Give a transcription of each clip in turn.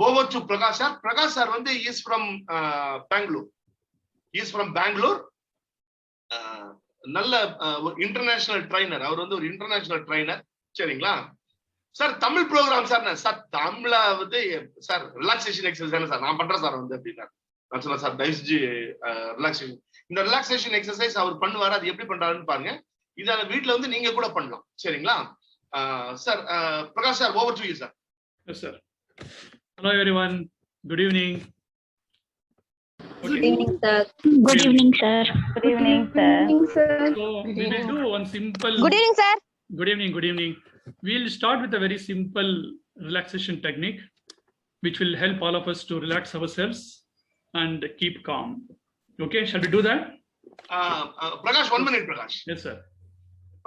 over to Prakash sir. Prakash sir வந்து is from Bangalore. He is from Bangalore. நல்ல international trainer. அவர் வந்து ஒரு இன்டர்நேஷனல் ட்ரைனர். சரிங்களா sir? Tamil programme sir. Sir தமிழ வந்து சார் ரிலாக்ஸேஷன் எக்ஸசைஸ் சார் நான் பண்றேன் சார் வந்து அப்படின்னா நான் சொன்னேன் சார் தயவுசெஞ்சு ரிலாக்ஸேஷன், இந்த ரிலாக்ஸேஷன் எக்ஸசைஸ் அவர் பண்ணுவாரு. அது எப்படி பண்றாருன்னு பாருங்க. இதை வீட்டுல வந்து நீங்க கூட பண்ணலாம். சரிங்களா sir? Prakash sir, over to you sir. Yes sir. Hello everyone, good evening. Good evening, sir. Good evening, sir. Good evening, sir. So we will do one simple. Good evening, sir. Good evening. Good evening. We'll start with a very simple relaxation technique, which will help all of us to relax ourselves and keep calm. Okay, shall we do that? Prakash, 1 minute, Prakash. Yes, sir.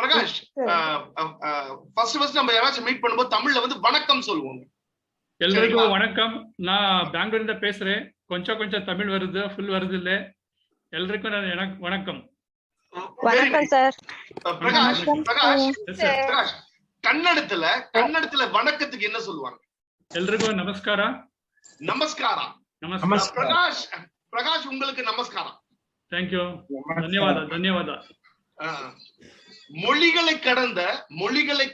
Prakash, first நம்ம யாராச்சும் meet பண்ணும்போது தமிழ்ல வந்து வணக்கம் சொல்லுவோம். எல்லாருக்கும் வணக்கம். நான் பெங்களூர்ல பேசுறேன். கொஞ்சம் தமிழ் வருது, ஃபுல் வருது இல்ல. எல்லாருக்கும் எனக்கு வணக்கம். வணக்கம் சார். பிரகாஷ், கன்னடத்துல வணக்கத்துக்கு என்ன சொல்லுவாங்க? எல்லாருக்கும் நமஸ்காரா. நமஸ்காரா. பிரகாஷ் உங்களுக்கு நமஸ்காரம். Thank you. தன்யவாதா. மொழிகளை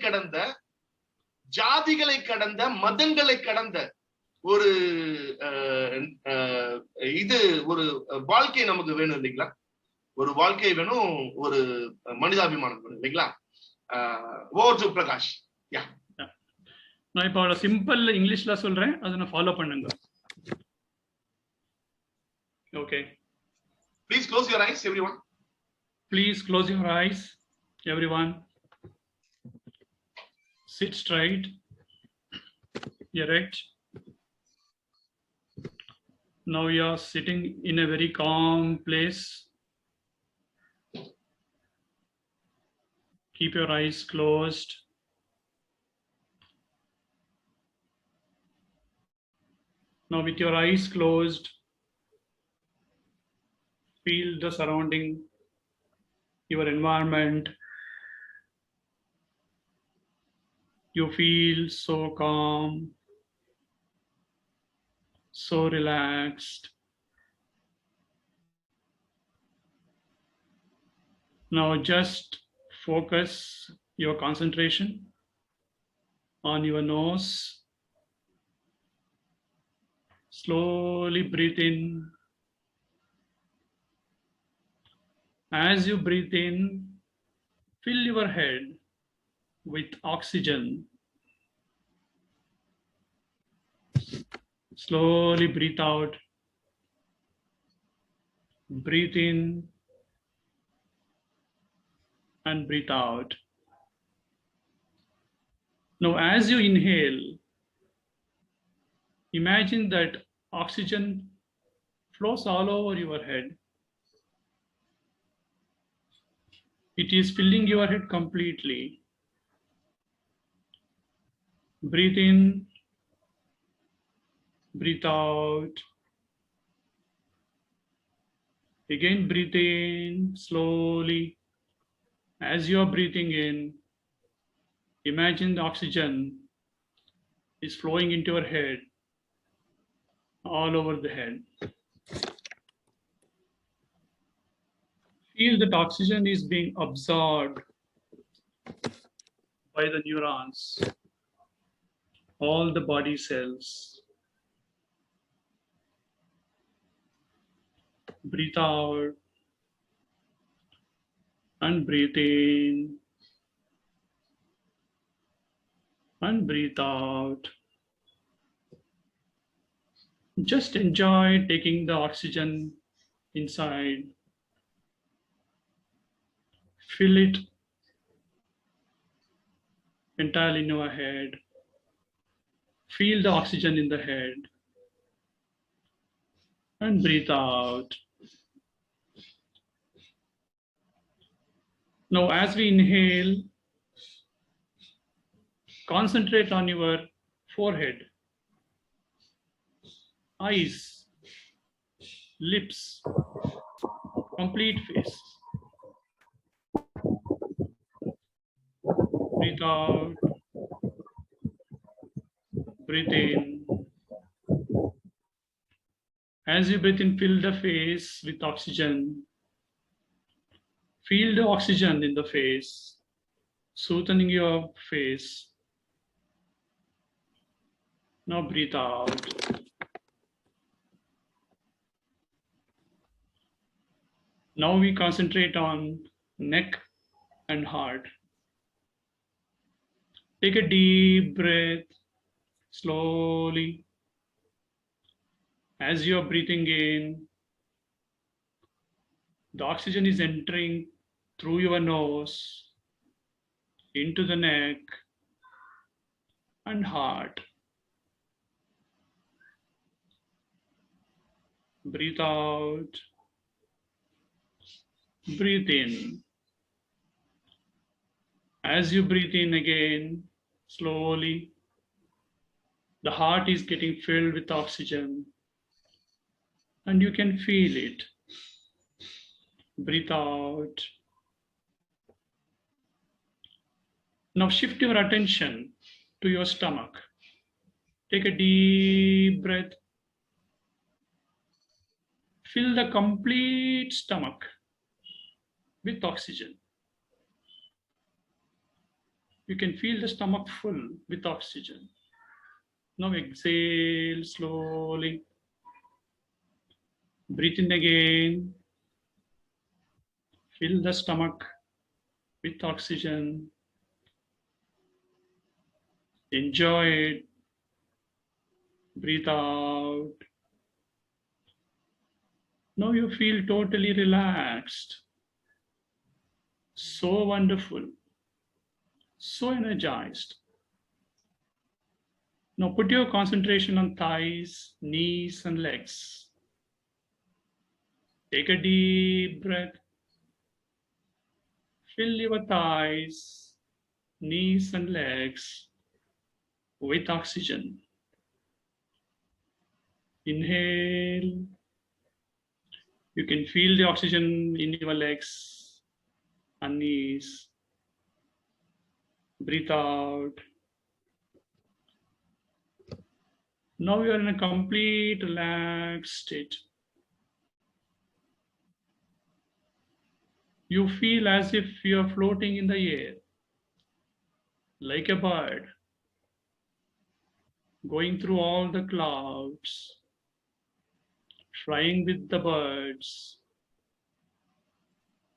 கடந்த ஜாதிகளை கடந்த மதங்களை கடந்த ஒரு இது ஒரு வாழ்க்கை நமக்கு வேணும் இல்லைங்களா? ஒரு வாழ்க்கை வேணும், ஒரு மனிதாபிமானம் வேணும் இல்லைங்களா? Over to Prakash. யா, நான் இப்போ சிம்பிள் இங்கிலீஷ்ல சொல்றேன், அதை நான் ஃபாலோ பண்ணுங்க. Okay, please close your eyes everyone. Please close your eyes, everyone. Sit straight, erect. Now you are sitting in a very calm place. Keep your eyes closed. Now with your eyes closed, feel the surrounding, your environment. You feel so calm, so relaxed. Now just focus your concentration on your nose. Slowly breathe in. As you breathe in, fill your head with oxygen. Slowly breathe out. Breathe in and breathe out. Now, as you inhale, imagine that oxygen flows all over your head. It is filling your head completely. Breathe in, breathe out. Again, breathe in slowly. As you are breathing in, imagine the oxygen is flowing into your head, all over the head. Feel that oxygen is being absorbed by the neurons, all the body cells. Breathe out and breathe in and breathe out. Just enjoy taking the oxygen inside. Feel it entirely in your head. Feel the oxygen in the head and breathe out. Now, as we inhale, concentrate on your forehead, eyes, lips, complete face. Breathe out, breathe in, As you breathe in, fill the face with oxygen. Feel the oxygen in the face, soothing your face. Now breathe out. Now we concentrate on neck and heart. Take a deep breath slowly. As you are breathing in, the oxygen is entering through your nose into the neck and heart. Breathe out. Breathe in. As you breathe in again, slowly, the heart is getting filled with oxygen and you can feel it. Breathe out. Now shift your attention to your stomach. Take a deep breath. Fill the complete stomach with oxygen. You can feel the stomach full with oxygen. Now exhale slowly. Breathe in again. Fill the stomach with oxygen. Enjoy it. Breathe out. Now you feel totally relaxed. So wonderful. So energized. Now put your concentration on thighs, knees, and legs. Take a deep breath. Fill your thighs, knees, and legs with oxygen. Inhale. You can feel the oxygen in your legs and knees. Breathe out. Now you are in a complete relaxed state. You feel as if you are floating in the air, like a bird, going through all the clouds, flying with the birds,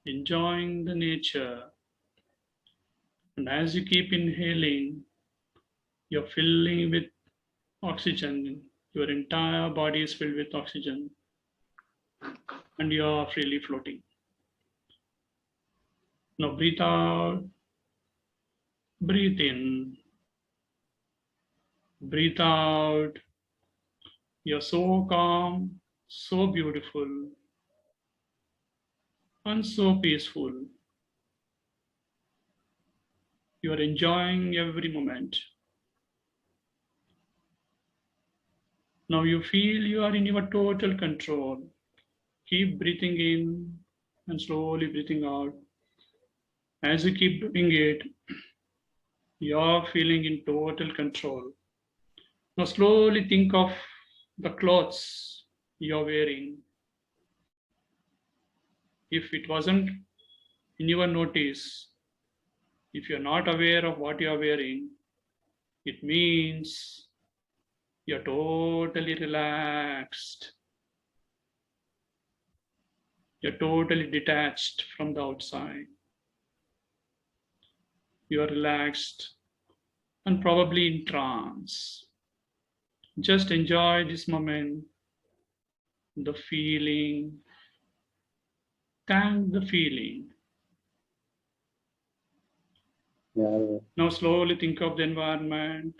enjoying the nature. And as you keep inhaling, you're filling with oxygen. Your entire body is filled with oxygen and you are freely floating. Now breathe out, breathe in, breathe out. You're so calm, so beautiful, and so peaceful. You are enjoying every moment. Now you feel you are in your total control. Keep breathing in and slowly breathing out. As you keep doing it, you are feeling in total control. Now slowly think of the clothes you're wearing. If it wasn't in your notice, if you're not aware of what you're wearing, it means you're totally relaxed. You're totally detached from the outside. You're relaxed and probably in trance. Just enjoy this moment, the feeling. Thank the feeling. Now slowly think of the environment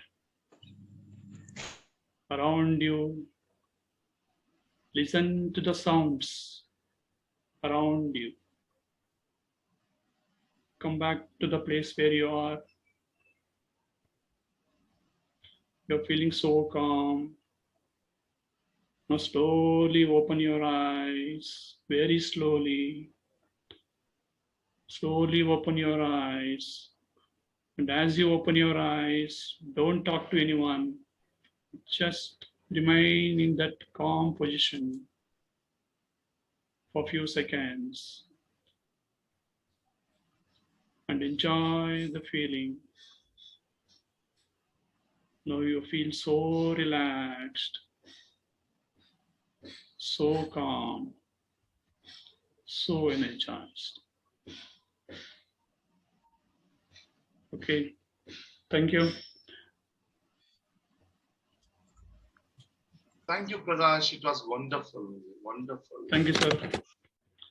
around you. Listen to the sounds around you. Come back to the place where you are. You're feeling so calm. Now slowly open your eyes, very slowly. Slowly open your eyes. And as you open your eyes, don't talk to anyone. Just Remain in that calm position for a few seconds and enjoy the feeling. Now you feel so relaxed, so calm, so energized. Okay, thank you. Thank you, Prakash. It was wonderful. Wonderful. Thank you, sir.